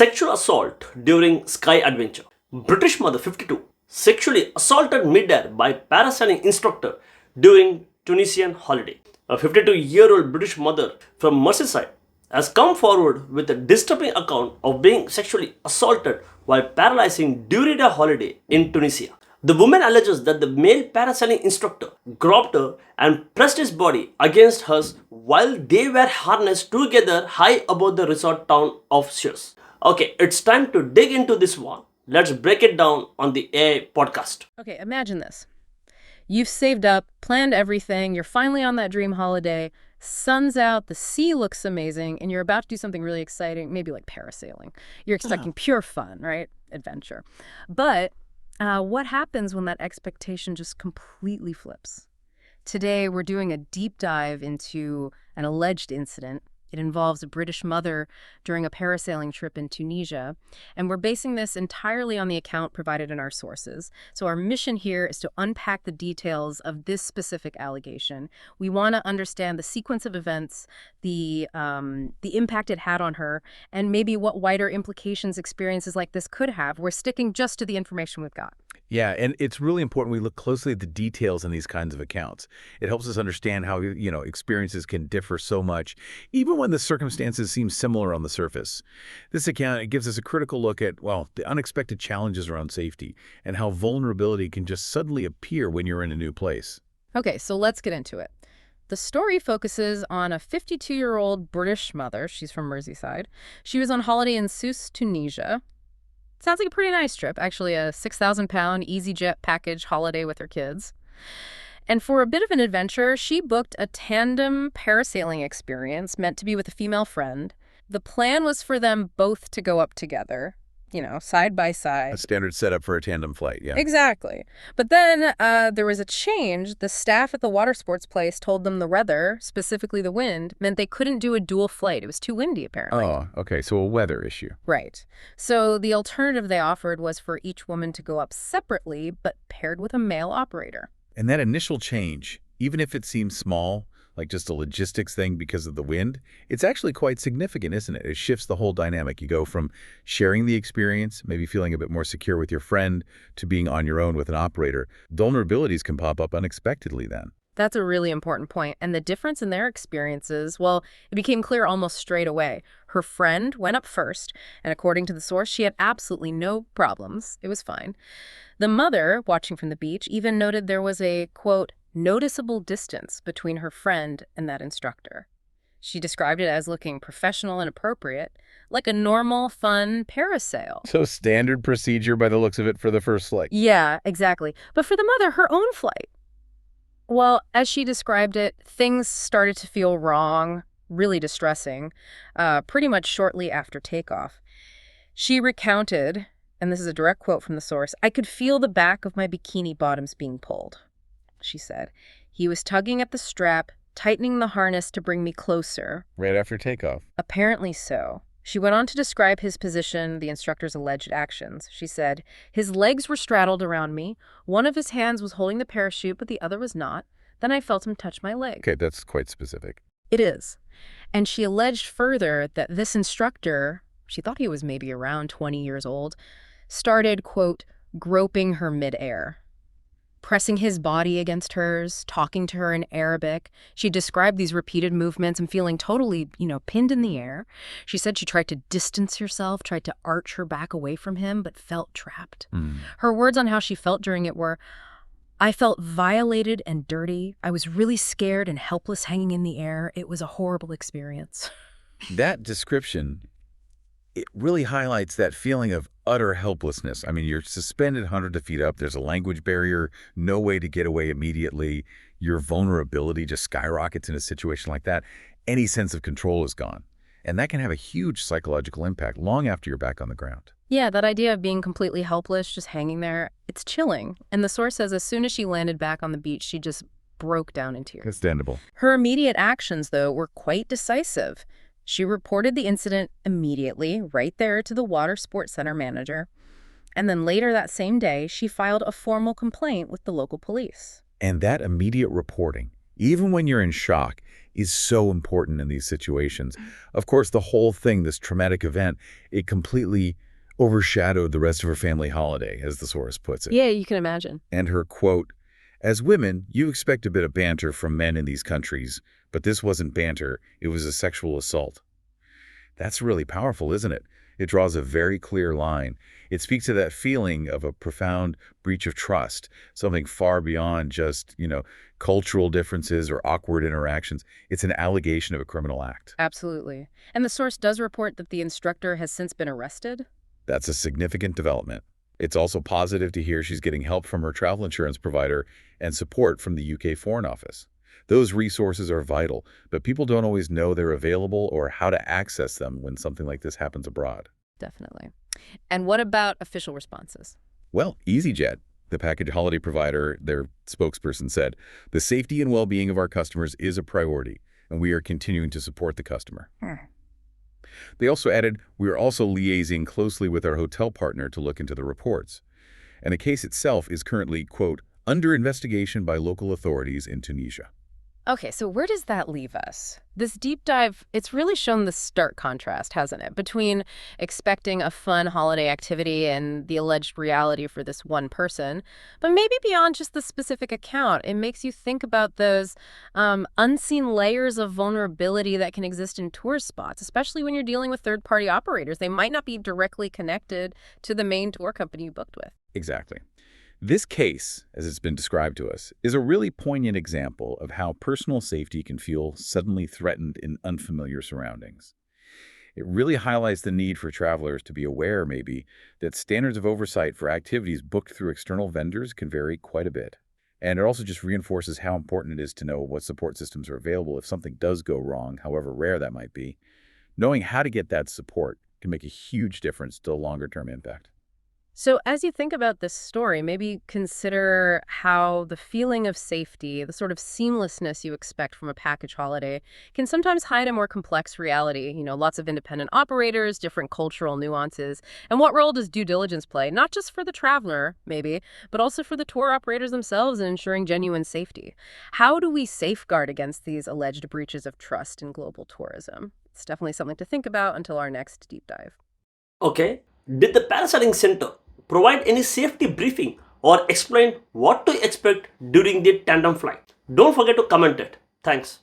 Sexual assault during sky adventure. British mother 52 sexually assaulted midair by parasailing instructor during Tunisian holiday. A 52-year-old British mother from Merseyside has come forward with a disturbing account of being sexually assaulted while parasailing during a holiday in Tunisia. The woman alleges that the male parasailing instructor grabbed her and pressed his body against hers while they were harnessed together high above the resort town of Sousse. Okay, it's time to dig into this one. Let's break it down on the AI podcast. Okay, imagine this. You've saved up, planned everything, you're finally on that dream holiday, sun's out, the sea looks amazing, and you're about to do something really exciting, maybe like parasailing. You're expecting pure fun, right? Adventure. But what happens when that expectation just completely flips? Today, we're doing a deep dive into an alleged incident. It involves a British mother during a parasailing trip in Tunisia, and we're basing this entirely on the account provided in our sources. So our mission here is to unpack the details of this specific allegation. We want to understand the sequence of events, the impact it had on her, and maybe what wider implications experiences like this could have. We're sticking just to the information we've got. Yeah, and it's really important we look closely at the details in these kinds of accounts. It helps us understand how, experiences can differ so much, even when the circumstances seem similar on the surface. This account, it gives us a critical look at, the unexpected challenges around safety and how vulnerability can just suddenly appear when you're in a new place. Okay, so let's get into it. The story focuses on a 52-year-old British mother. She's from Merseyside. She was on holiday in Sousse, Tunisia. Sounds like a pretty nice trip, actually a 6,000-pound EasyJet package holiday with her kids. And for a bit of an adventure, she booked a tandem parasailing experience meant to be with a female friend. The plan was for them both to go up together, side by side. A standard setup for a tandem flight, yeah. Exactly. But then there was a change. The staff at the water sports place told them the weather, specifically the wind, meant they couldn't do a dual flight. It was too windy, apparently. Oh, okay. So a weather issue. Right. So the alternative they offered was for each woman to go up separately, but paired with a male operator. And that initial change, even if it seems small, like just a logistics thing because of the wind, it's actually quite significant, isn't it? It shifts the whole dynamic. You go from sharing the experience, maybe feeling a bit more secure with your friend, to being on your own with an operator. Vulnerabilities can pop up unexpectedly then. That's a really important point. And the difference in their experiences, it became clear almost straight away. Her friend went up first, and according to the source, she had absolutely no problems. It was fine. The mother, watching from the beach, even noted there was a, quote, noticeable distance between her friend and that instructor. She described it as looking professional and appropriate, like a normal, fun parasail. So standard procedure by the looks of it for the first flight. Yeah, exactly. But for the mother, her own flight. Well, as she described it, things started to feel wrong, really distressing, pretty much shortly after takeoff. She recounted, and this is a direct quote from the source, "I could feel the back of my bikini bottoms being pulled," she said. "He was tugging at the strap, tightening the harness to bring me closer." Right after takeoff. Apparently so. She went on to describe his position, the instructor's alleged actions. She said, "His legs were straddled around me. One of his hands was holding the parachute, but the other was not. Then I felt him touch my leg." Okay, that's quite specific. It is. And she alleged further that this instructor, she thought he was maybe around 20 years old, started, quote, groping her midair, pressing his body against hers, talking to her in Arabic. She described these repeated movements and feeling totally, pinned in the air. She said she tried to distance herself, tried to arch her back away from him, but felt trapped. Her words on how she felt during it were, "I felt violated and dirty. I was really scared and helpless hanging in the air. It was a horrible experience." That description, it really highlights that feeling of utter helplessness. I mean, you're suspended hundreds of feet up. There's a language barrier, no way to get away immediately. Your vulnerability just skyrockets in a situation like that. Any sense of control is gone. And that can have a huge psychological impact long after you're back on the ground. Yeah, that idea of being completely helpless, just hanging there, it's chilling. And the source says as soon as she landed back on the beach, she just broke down in tears. Understandable. Her immediate actions, though, were quite decisive. She reported the incident immediately, right there to the Water Sports Center manager. And then later that same day, she filed a formal complaint with the local police. And that immediate reporting, even when you're in shock, is so important in these situations. Of course, the whole thing, this traumatic event, it completely overshadowed the rest of her family holiday, as the source puts it. Yeah, you can imagine. And her quote, "As women, you expect a bit of banter from men in these countries, but this wasn't banter, it was a sexual assault." That's really powerful, isn't it? It draws a very clear line. It speaks to that feeling of a profound breach of trust, something far beyond just, cultural differences or awkward interactions. It's an allegation of a criminal act. Absolutely. And the source does report that the instructor has since been arrested. That's a significant development. It's also positive to hear she's getting help from her travel insurance provider and support from the UK Foreign Office. Those resources are vital, but people don't always know they're available or how to access them when something like this happens abroad. Definitely. And what about official responses? Well, EasyJet, the package holiday provider, their spokesperson said, "The safety and well-being of our customers is a priority, and we are continuing to support the customer." They also added, "We are also liaising closely with our hotel partner to look into the reports." And the case itself is currently, quote, "under investigation by local authorities in Tunisia." Okay, so where does that leave us? This deep dive, it's really shown the stark contrast, hasn't it, between expecting a fun holiday activity and the alleged reality for this one person. But maybe beyond just the specific account, it makes you think about those unseen layers of vulnerability that can exist in tourist spots, especially when you're dealing with third-party operators. They might not be directly connected to the main tour company you booked with. Exactly. This case, as it's been described to us, is a really poignant example of how personal safety can feel suddenly threatened in unfamiliar surroundings. It really highlights the need for travelers to be aware, maybe, that standards of oversight for activities booked through external vendors can vary quite a bit. And it also just reinforces how important it is to know what support systems are available if something does go wrong, however rare that might be. Knowing how to get that support can make a huge difference to the longer-term impact. So as you think about this story, maybe consider how the feeling of safety, the sort of seamlessness you expect from a package holiday, can sometimes hide a more complex reality. Lots of independent operators, different cultural nuances. And what role does due diligence play, not just for the traveler, maybe, but also for the tour operators themselves in ensuring genuine safety? How do we safeguard against these alleged breaches of trust in global tourism? It's definitely something to think about until our next deep dive. Okay, did the Parasailing Center provide any safety briefing or explain what to expect during the tandem flight? Don't forget to comment it. Thanks.